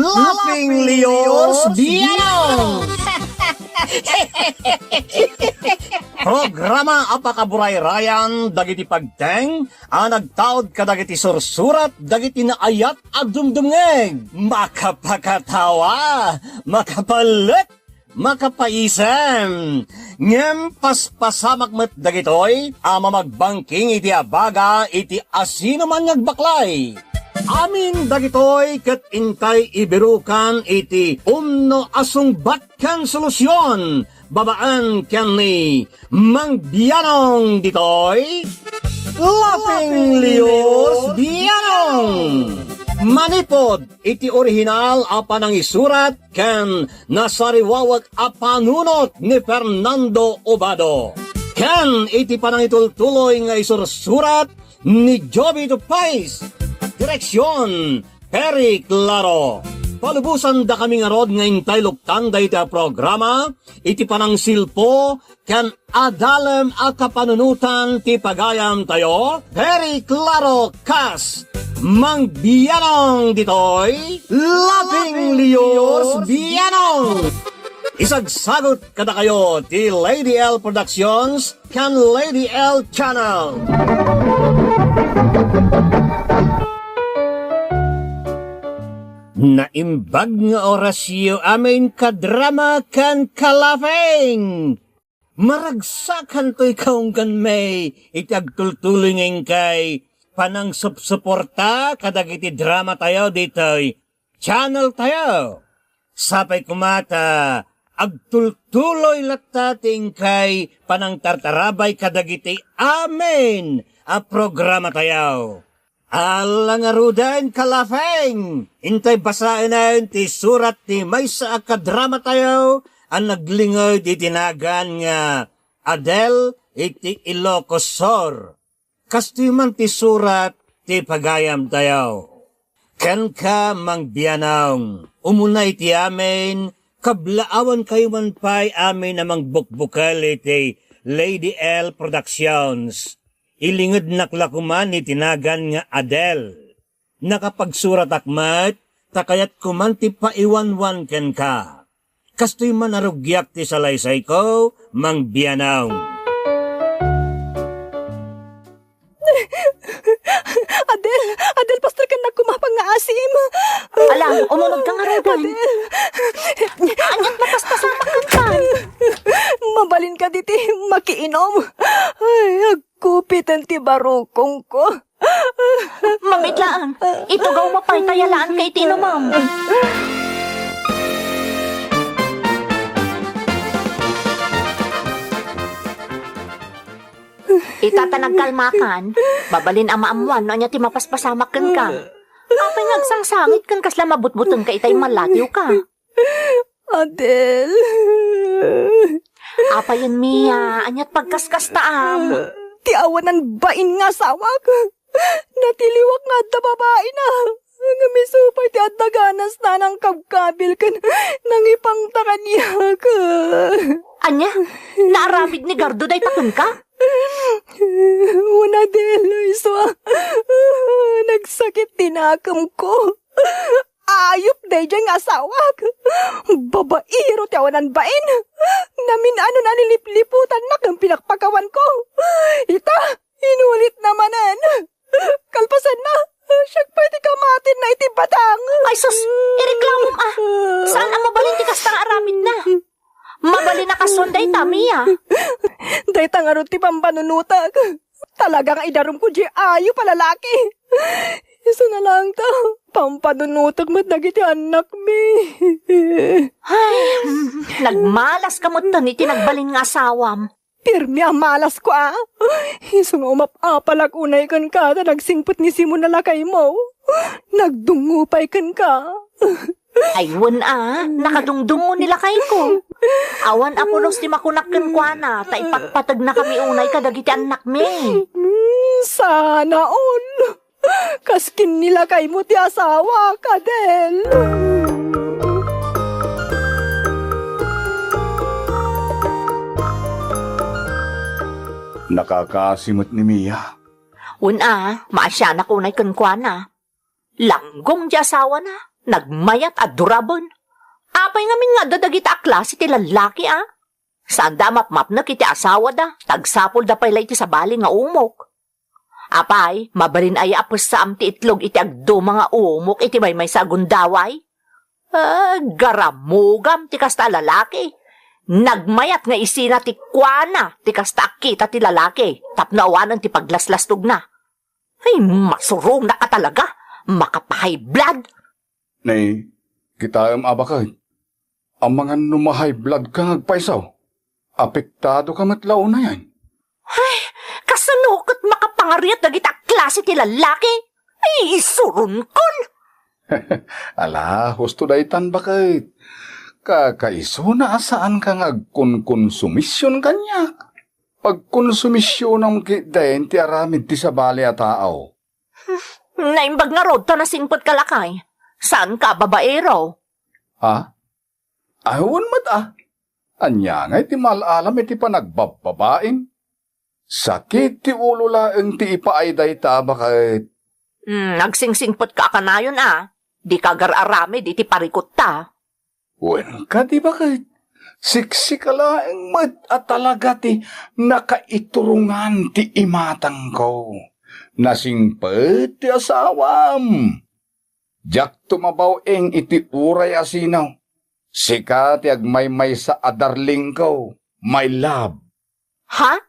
Laughing Leos Biano! Programa apakaburay-rayan dagiti pagteng nagtaod kadagiti sursurat dagiti naayat at dumdumngeg makapakatawa makapalit makapaisem ngem paspasamak met dagitoy magbangking iti abaga iti asino man ngagbaklay. Amin dagitoy ket intay ibirukan iti umno asungbat ken solusyon babaan ken ni Mang Bianong ditoy Laughing Leos Bianong manipod iti orihinal apanang isurat ken nasariwawat apanunot ni Fernando Obado ken iti panangitultuloy nga isursurat ni Joby Tupais. Direksyon, Perry Claro. Palubusan da kami nga rod nga intay luktan da iti programa, iti panang silpo, ken adalem a kapanunutan ti pagayam tayo, Perry Claro Kas, Mang Bianong ditoy, Laughing Leos Bianong. Isagsagot kada kayo ti Lady L Productions, ken Lady L Channel. Naimbag nga orasyo amin kadrama kan kalafeng. Maragsakan to'y kaunggan may itagtultulingin kay panang supsuporta kadagiti drama tayo dito'y channel tayo. Sapay kumata agtultuloy latating kay panang tartarabay kadagiti amin a programa tayo. Alang arudan kalafeng, intay basain na yun ti surat ti maysa akadrama tayo, ang naglingod itinagan nga Adele iti Ilocosor. Kasto man ti surat ti pagayam tayo. Ken ka Mang Bianong, umuna iti amin, kablaawan kayo man pa'y amin namang bukbukal iti Lady L Productions. Ilingod naklakuman ni tinagan nga Adele. Nakapagsurat akmat, takayat kuman ti paiwanwan ken ka. Kastoy man arugyak ti salaysay ko, Mang Bianong. Adele, pastor ka na kumapang nga asim. Alam, umunod kang arugan. Anyat mapaspasamak kang kan. Mabalin ka diti, makiinom. Ay, agkupitan ti barukong ko. Mamitlaan, ito gaw mapay tayalaan kay tinumam. Itatanag kalmakan, babalin ang maamuan no niya ti mapaspasamak kan ka. Apay ngagsangsangit kan kasla mabutbuteng ka itay malatiw ka. Adele. Apayon Mia, anyat pagkaskas taam. Ti awanan bain nga sawak. Natiliwak nga da babae na. Nga misupay ti adaganas na ng kabkabil kan nang ipangtakan niya ka. Anya, naarabid ni Gardo day takon ka? Una Adele, iswa. Nagsakit tinakam ko. Ayop day dyan nga asawak. Babairo ti awanan bain. Namin ano na nilipliputan na kang pinakpakawan ko. Ita, inulit namanan. Kalpasan na. Siyak pa iti kamatin na iti batang. Ay sus, ireklamo Saan ang mabalin ti kastang aramid na? Mabalin na kasunday Mia. Day tangarot ti pampanunutag. Talagang idarum ko di ayo palalaki. Iso na lang ta. Pampanunutag matagiti anak mi. Ay, nagmalas ka mo tani tinagbalin nga asawam. Pirmi ang malas ko Iso nga umapapalag unay kan ka na nagsingpot ni Simon na lakay mo. Nagdungupay kan ka. Aywan nakadungdungo nila kay ko. Awan apulos ti makunakkan kwa na, ta ipatpatag na kami unay kadagiti anak mi. Sana all. Kaskin nila kay mo ti asawa, Kadel. Nakakasimot ni Mia. Maasya na kunay kankwa na. Langgong di asawa na. nagmayat at durabon. Apay ngamin nga dadagita a klase ti lalaki Saan da mapmap na kiti asawa da, tagsapol da pala iti sabali nga umok. Apay, mabalin ay apos sa amti itlog iti agdo mga umok iti may sa gundaway. Garamugam ti kasta lalaki. Nagmayat nga isina ti kuana ti kasta kita ti lalaki, tapnaawanan ti paglaslastog na. Ay, masurong na ka talaga, makapahay blood. Nay, kita abakay. Ang mga numahay blood ka ngagpaisaw. Apektado ka matlaw na yan. Ay, kasanukot makapangariat na kita klase ti lalaki. Ay, isurun kon. Ala, husto daytan bakit? Kakaiso na asaan ka ngagkonsumisyon kanya. Pagkonsumisyon ng kidayin ti aramid ti sabali a tao. Naimbag nga rod to na singpot kalakay. Saan ka, babaero? Ha? Ayawan mat Anya nga iti malalam iti panagbababain. Sakit ti ulo laeng ti ipaayday ta bakit? Nagsingsingpot ka kanayon Di ka gar-arami, di ti parikot ta. Wen ka di bakit? Siksi ka laeng mat at talaga ti nakaiturungan ti imatang ko. Nasingpet ti asawam. Jak tumabaw iti uray asinaw. Sika ti agmaymay sa adarling ko, my love. Ha?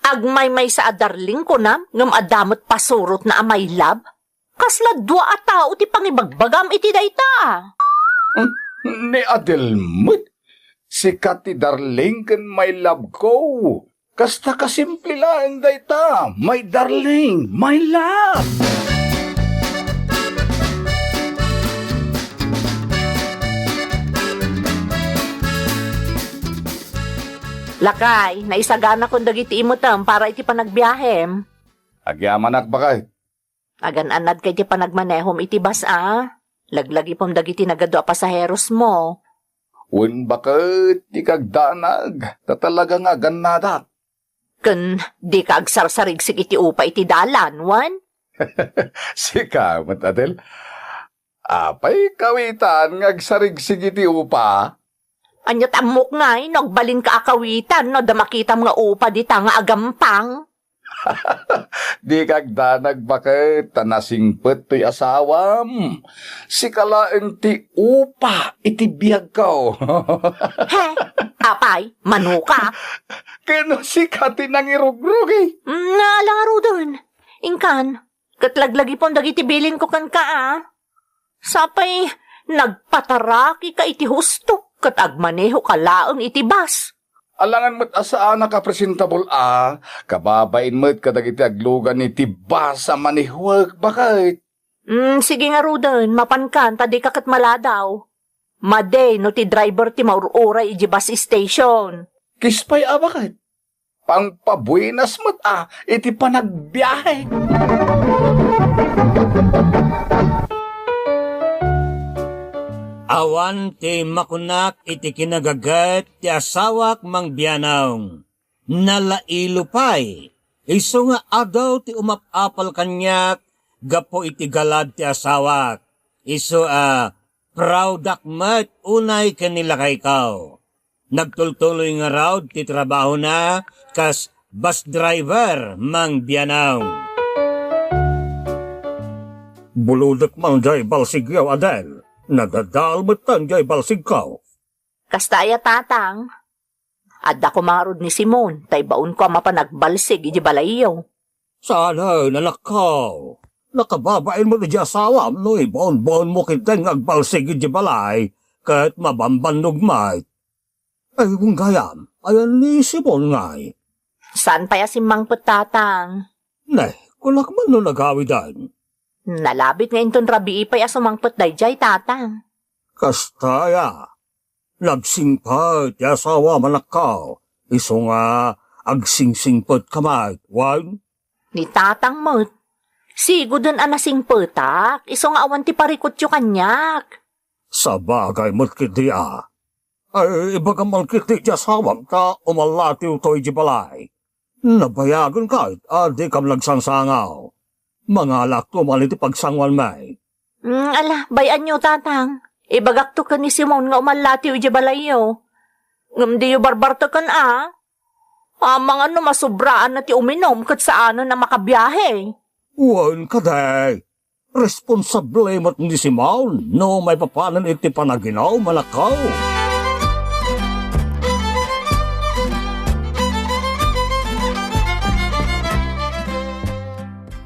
Agmaymay sa adarling ko ngam adamot pasurot na my love? Kasla dua a tao ti pangibagbagam iti dayta. Ni Adelmut, sika ti darling ken my love ko. Kasta kasimple lang dayta, my darling, my love. Lakay, naisagana kong dagiti imutam para iti panagbiyahem. Agyaman bakit? Agan-anad kay iti panagmanehom iti bus Laglagi pong dagiti nagadwa pasaheros mo. Wen bakit di kagdanag, tatalaga nga ganadat. Kun di ka agsarsarig iti upa iti dalan, wan? Sika, Adel. Apay kawitan ngagsarig-sig iti upa. Anyat amok ngay, nagbalin ka akawitan, no damakita mga upa di ta nga agampang. Di kagdanag bakit tanasingpet to'y asawam. Sikalaeng ti upa iti biyag ko. He, apay, manuka. Kano sikati nang irugrugi. Naalaro dun. Ingkan, katlaglagi pong dagiti bilin ko kan ka Sapay, nagpataraki ka iti husto. Kat agmaneho ka laang iti bus. Alangan mo't asaan nakapresentable kababain mo't kadagiti aglugan iti bus sa manihuag bakit? Sige nga Rudan, mapankan, tadi kakat maladaw. Maday no ti driver ti maururay iti bus station. Kispay bakit? Pangpabuenas mo't iti panagbiyahe. Awan ti makunak iti kinagagat ti asawak mang biyanawng. Nalailupay. Iso nga adaw ti umapapal kanyak gapo iti galad ti asawak. Iso proud akmat unay kanila kay kaw. Nagtultuloy nga raw ti trabaho na kas bus driver mang biyanawng. Buludak mang jay balsigyaw Adel. Nadadalbatan jay balsigkaw. Kastaya tatang. Adda ko marod ni Simon, tay baon ko mapanagbalsig iji balayaw. Sana nalakaw. Nakababain mo na di asawam no ibon-bon mo kitang agbalsig iji balay kat mabambanog may. Ay kung gayam, ayan ni Simon ngay. Saan pa si Mang Putatang? Nay, kulak man no nagawidan. Nalabit nga inton rabi ipay asumangpot dayjay tatang. Kastaya. Nagsingpat ti asawa manakaw. Iso nga agsingsingpat kamay. Wan? Ni tatang mo't. Sigo dun anasingpetak. Iso nga awan ti parikot yu kanyak. Sa bagay mo't kiti Ay ibaga man kiti ti asawam ta umalatiw to'y jibalay. Nabayagan kahit di kam lagsangsangaw. Mga alak to maliti pagsangwan may. Ala, bayan nyo, tatang. Ibagak to ka ni Simon nga umalati o balayo. Ngam di yung barbar to kan Amang masubraan na ti uminom kat sa na makabiyahe. Wan ka day. Responsable mat ni Simon, no may papanan iti panaginaw malakaw.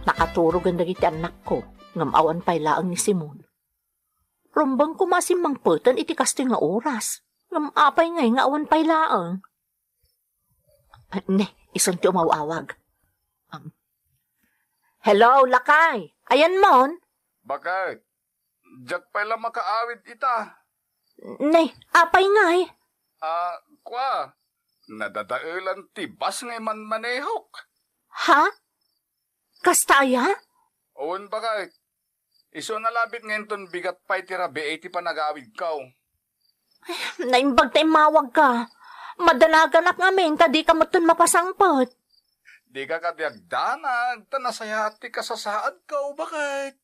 Nakaturog ang dagiti anak ko, ngam awan pa'y laang ni Simon. Rumbang kumasimang putan iti kasto nga oras, ngam apay ngay nga awan pa'y laang. Ne, isun ti umawawag. Hello, Lakay. Ayan mon? Bakit? Diyak pala makaawit ita. Ne, apay ngay. Kwa. Nadadailan ti bas ngay man manehok. Ha? Kastaya? Oon bakit? Iso nalabit ngayon ton bigat pa'y tira B80 pa nag-awid kaw. Naimbag tayo mawag ka. Madalaganak ngamin, tadi ka matun mapasangpot. Di ka kadiagdanag, tanasayati ka sa saad kaw, bakit?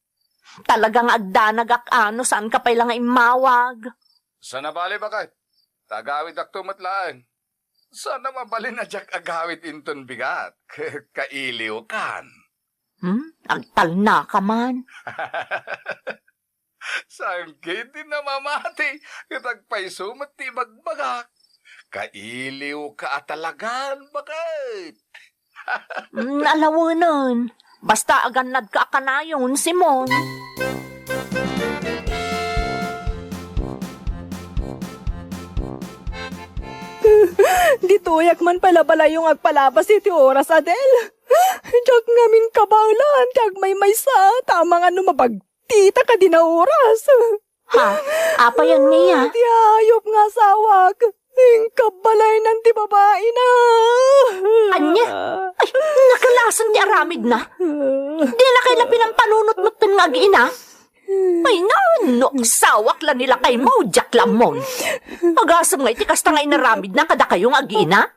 Talagang agdanagak saan ka pa lang imawag. Sana bali bakit? Tagawid ak tumatlaan. Sana mabali na jak agawid inton bigat. Kailiw kan. Agtal na ka man. Sangkit din na mamati. Katagpay sumat ti magbagak. Kailiw ka atalagan, bakit? Alawanan. Basta aganad ka akanayon, Simon. Dituyak man pala yung agpalabas iti oras, Adel. Diyak ngamin kabalan, diyak may sa, tamang mabagtita ka din na oras. Ha? Apa yan, Mia? Di ayop nga sawag. Ang kabalay ng ti babae na. Anya? Ay, nakalasan ti aramid na. Di na kaila pinampanunot-not nga giina. Ay no, sawak lang nila kay mo, Jack Lamon. Agasam nga iti kasta nga inaramid na kada kayong agina.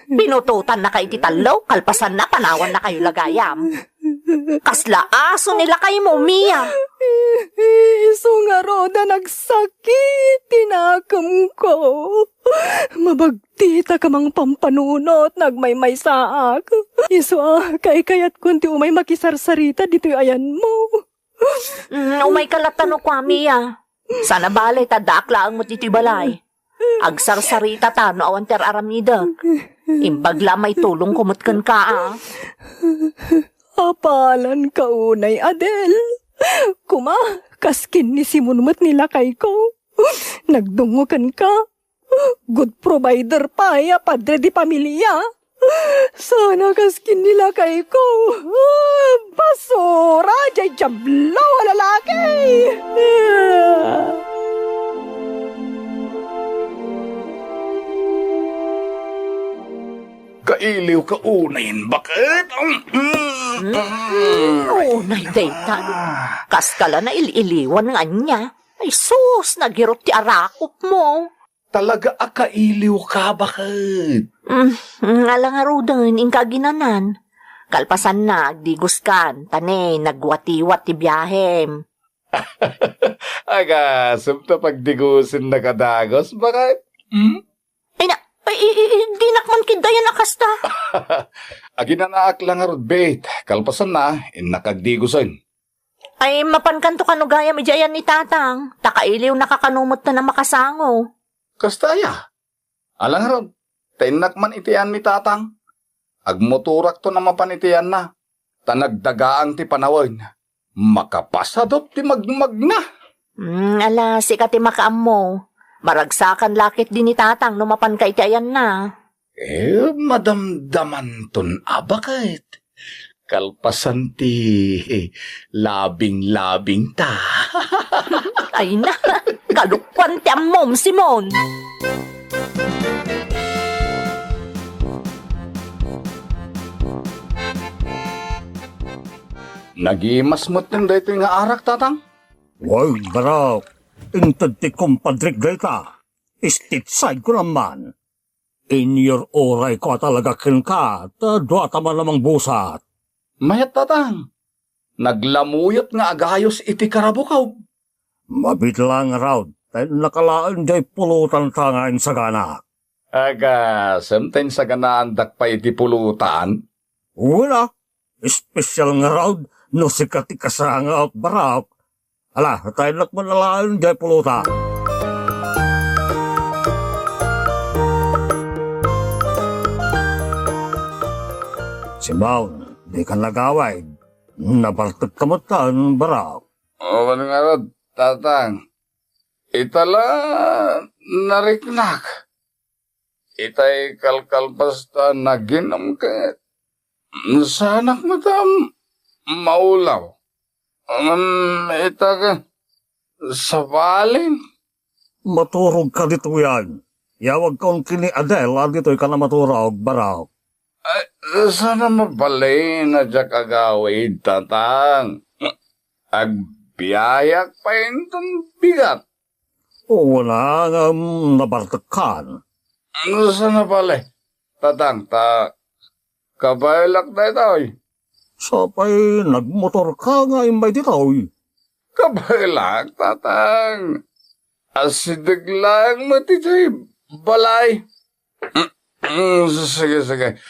Pinututan na kay iti talo, kalpasan na panawan na kayo lagayam. Kasla aso nila kay mo, Mia. Iso nga roda nagsakit, tinakam ko. Mabagtita ka mang pampanunot, nagmaymay saak. Iso kayat kunti umay makisarsarita dito ayan mo. Umay kalatano kwa, Mia. Sana balay tadakla ang matitibalay. Agsarsarita ta no awan ter aramida. Imbagla may tulong kumutkan ka Apalan ka unay, Adel. Kuma, kaskin ni Simon mat nila kay ko. Nagdungukan ka. Good provider pa, padre di pamilya. Sana kaskin nila kay ko. Basura, jay jablaw, lalaki. Kailiw ka unayin, bakit? Unay dayta. Kaskala na ililiwan nga niya. Ay sus, nagirot ti arakop mo. Talaga akailiw ka, bakit? Alang arudan, ingka ginanan. Kalpasan na, diguskan, tanay, nagwatiwat ti biyahem. Agasap ta pagdigusin na kadagos, bakit? Di nakman kidayan na kasta. Aginanaak lang arod, bait. Kalpasan na, nakagdigusan. Ay, mapankanto kanugaya medyayan ni tatang. Takailiw nakakanumot na makasango. Kastaya. Alang arod, tainakman itian ni tatang. Agmoturak to na mapanitian na. Tanagdagaang ti panawan. Makapasadot ti magmag na. Ala, sikat ti makaam mo. Maragsakan lakit din ni tatang numapan ka itiayan na. Madamdaman ton bakit? Kalpasan ti labing-labing ta. Ay na, kalukwan ti amom, Simon. Nagimasmot din dito nga arak, tatang? Wow, barak. Intad ti kumpadrik data. Istitside ko naman. In your oray ko talaga kin ka, tadwa tama namang busat. Mayat, tatang. naglamuyot nga agayos iti karabukaw. Mabit lang raw, tayo nakalaan jay pulutan tangain sa gana. Aga, samten sa ganaandak pa iti pulutan. Wala, espesyal nga raw, no sikat ikasanga at barak. Ala, tayo nakmanalaan jay pulutan. Si Maun, di ka nagaway. Nabaltag kamutan, barak. O, nga rod, tatang. Itala, nariknak. Itay kalkalpasta naginom ka. Sanak matam, maulaw. Ita ka, sa balin. Maturog ka dito yan. Yawag kong kini Adele, dito'y ka na maturog, barak. Ay, sana mabalay na jak agawid, tatang. Agbiyayak pa yun itong bigat. Oo na, nabaltakan. Sana balay, tatang, kabaylak na ito. Sapay, nagmotor ka nga imbay dito. Kabaylak, tatang. Asidag lang mo tito'y balay. Sige.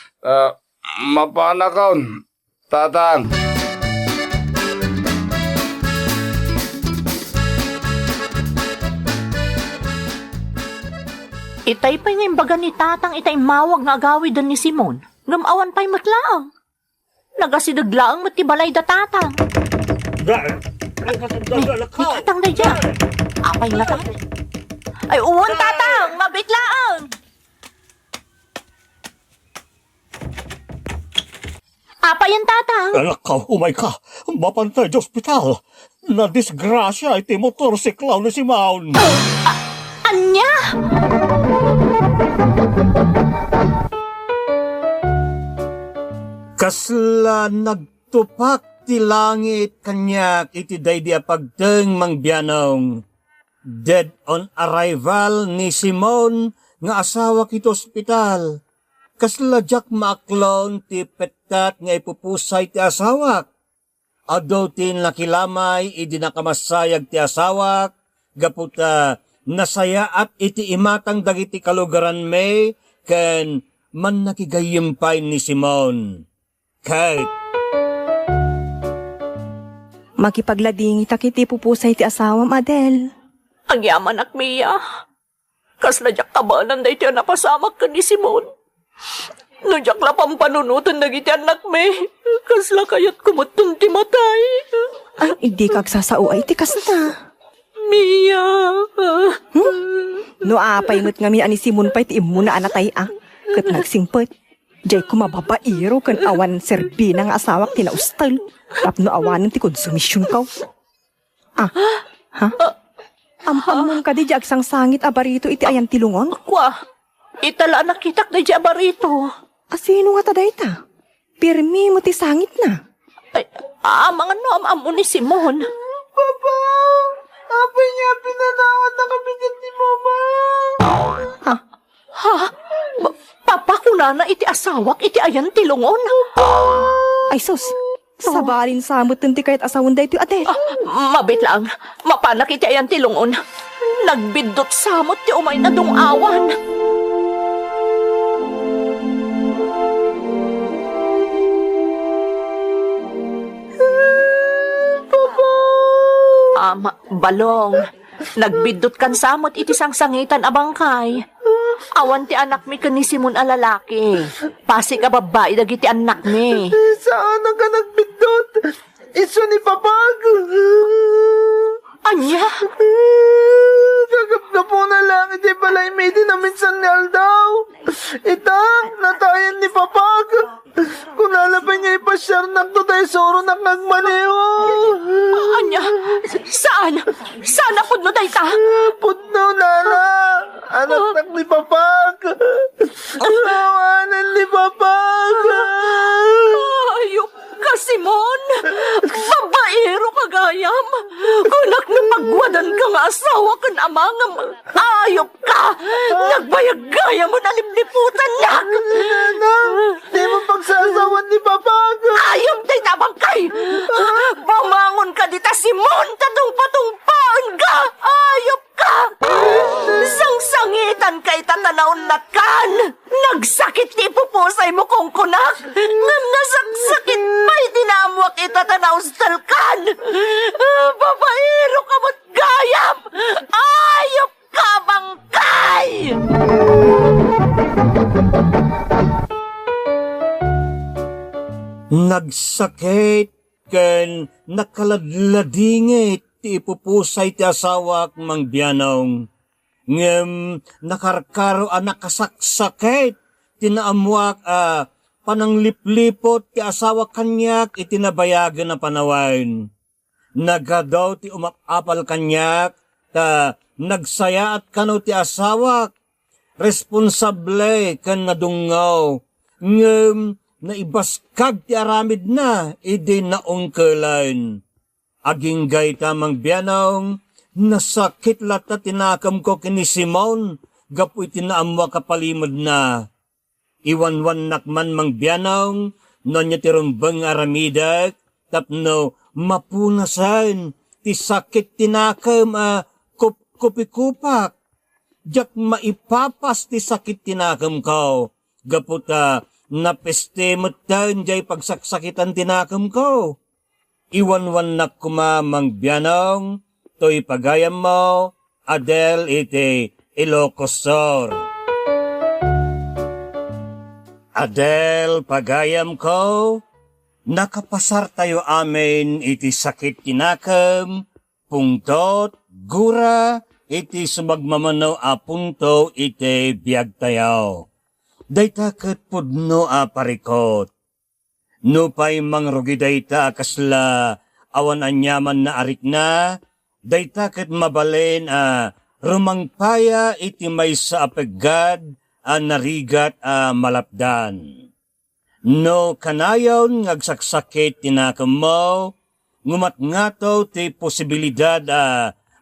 Mapanakaon, tatang. Itay pa'y nga imbaga ni tatang itay mawag nga agawidan ni Simon. Ngamawan pa'y matlaang. Nagasidaglaang matibalay da tatang. Ay, tatang na dyan. Apay nga tatang. Ay, uwan tatang, mabitlaang. Apa yan, tatang? Anak ka, umay ka. Mapantay di ospital. Na-disgrasya iti motorsiklaw ni si Maun. Anya? Kasla nagtupak ti langit kanyak iti daydi pagdeng mangbianong. Dead on arrival ni Simon nga asawa kito ospital. Kasla jak maaklon ti petat nga ipupusay ti asawak. Adaw tin nakilamay idi nakamasayag ti asawak. Gaputa nasaya at iti imatang dagiti kalugaran may ken man nakigayimpay ni Simon. Kahit Makipaglading itakiti pupusay ti asawam, Adel. Ang yaman ak Mia. Kas nadyak tabanan da iti napasamak ka ni Simon. Nadyak la pampanunutan dagiti anak me. Kas la kayat kumutun ti matay. Ay, hindi kagsasao ay ti kasna. Mia. No apay ngot nga mi ani Simon pa'y ti imo na anatay Kat nagsimpet. Diyay kumababairo kan awan serbina nga asawak tinaustal. Tapno awanin ti konsumisyon kaw. Ampamon ka di di agsang sangit abarito iti ayan tilungon? Kwa, itala nakitak na di abarito. Sino nga taday ta? Pirmi mo ti sangit na. Ay, mga no, ni Simon. Papa, apa niya pinanawat na kabigat ni Mama? Ha? Papa ko na iti asawak, iti ayan tilungon. Ay sus, sabalin samot ti kahit asawan da ito Adel. Mabit lang, mapanak iti ayan tilungon. Nagbidot samot ti umay na dungawan. Balong, nagbidot kan samot iti sangsangitan abangkay. Awan ti anak mi ni Simon a lalaki. Pasi ka babae dagiti anak mi. Saan ka nagbidot? Iso ni Papag. Anya? Kagap na po na lang, iti balay may di namin sanyal daw. Itang, natayan ni Papag. Kung lalapay niya ipasyar na to tayo soro na kagmaniho. Anya? Saan? Saan na pudno tayo ta? Pudno, Lala. Anak ni Papag. Awanan ni Papag. Ayok ka, Simon. Babaero kagayam. Kunak na pagwadan ka nga asawa kan amangam. Ayok ka. Nagbayag-gaya mo na limliputan na. Nana, di mo pagsasawan ni Papag. Ayok tayo tabang kay. Nagsakit ken nakaladladingit ti ipupusay ti asawak mang biyanong. Ngem nakarkaro a nakasaksakit tinaamuak panangliplipot ti asawa kanyak itinabayagan na panawain. Nagadaw ti umapapal kanyak ta nagsaya at kano ti asawak responsable kan nadungaw. Ngem naibaskag ti aramid na idi naungkelan. Aging gay tamang biyanong nasakit lata tinakam ko kini Simon gapu itinaamwa kapalimod na. Iwanwan nakman mang biyanong no niya tirumbang aramidak tapno mapunasan ti sakit tinakam kupikupak. Jak maipapas ti sakit tinakam ko. Gaputa napeste mutan jay pagsaksakitan tinakam ko. Iwanwan nak kumamang biyanong to'y pagayam mo, Adel iti Ilocosor. Adel, pagayam ko, nakapasar tayo amin iti sakit tinakam, pungtot, gura, iti sumagmamanaw a punto iti biyag tayo. Dayta ket pudno a parikot. No pa'y mangrugi dayta kasla awan anyaman na arik na, dayta ket mabalen rumangpaya iti may sa apegad narigat malapdan. No kanayon ngagsaksakit tinakam mo, ngumatngataw ti posibilidad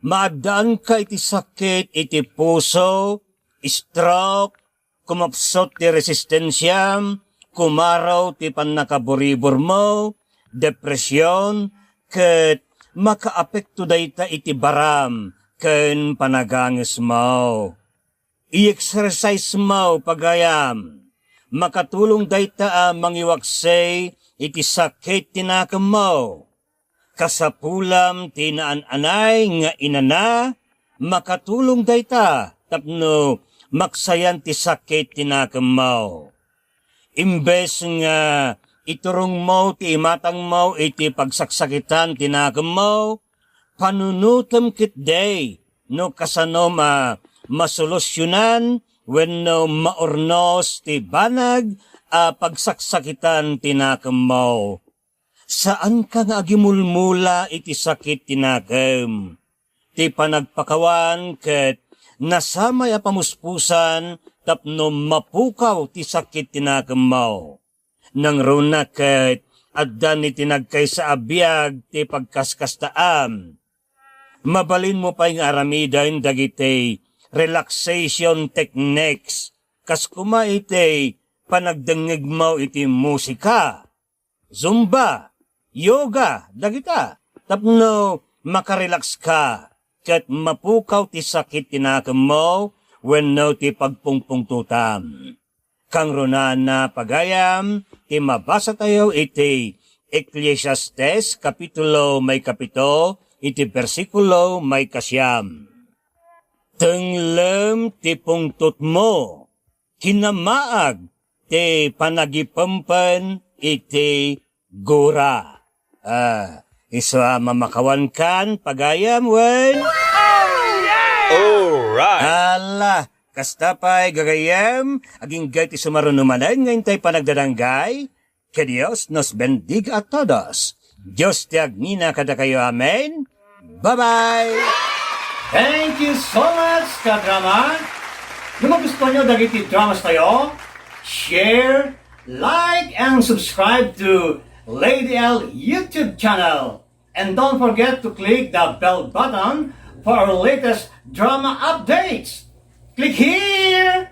maadaan ka iti sakit iti puso, stroke, kumapsot ti resistensyam, kumaraw ti panakaburibor mo, depresyon, ket makaapekto dayta iti baram ken panaganges mo. I-exercise mo pagayam. Makatulong dayta mangiwaksay iti sakit tinakam mo. Kasapulam tinaan-anay nga inana, makatulong dayta tapno maksayan ti sakit tinakam mo. Imbes nga iturong mo ti imatang mo iti pagsaksakitan tinakam mo, panunutem kit day no kasano masolusyonan wenno maornos ti banag pagsaksakitan tinakam mo. Saan ka nga agimulmula iti sakit tinakam? Ti panagpakawan ket nasamay a pamuspusan tapno mapukaw ti sakit tinakam mo. Nang runa ket addan ni tinagkay sa abiyag ti pagkaskastaam. Mabalin mo pa yung aramidan dagiti relaxation techniques kas kuma iti panagdengeg mo iti musika, zumba, yoga, dagita. Tapno makarelax ka ket mapukaw ti sakit tinakam mo wenno ti pagpungpungtutam. Kang runan na pagayam, ti mabasa tayo iti Ecclesiastes kapitulo may kapito, iti versikulo may kasyam. Tenglem ti pungtot mo, kinamaag ti panagipampan iti gura. Iso mamakawan kan pagayam wen? Alright! Allah! Kastapay gagayam, aging gay ti sumarunumanan ngayon tayo panagdadanggay. Que Dios nos bendiga a todos. Diyos ti agnina kada kayo, amen. Bye-bye! Thank you so much, kadrama. Kung magustuhan nyo dagiti dramas tayo, share, like, and subscribe to Lady L YouTube channel. And don't forget to click the bell button for our latest drama updates. Click here!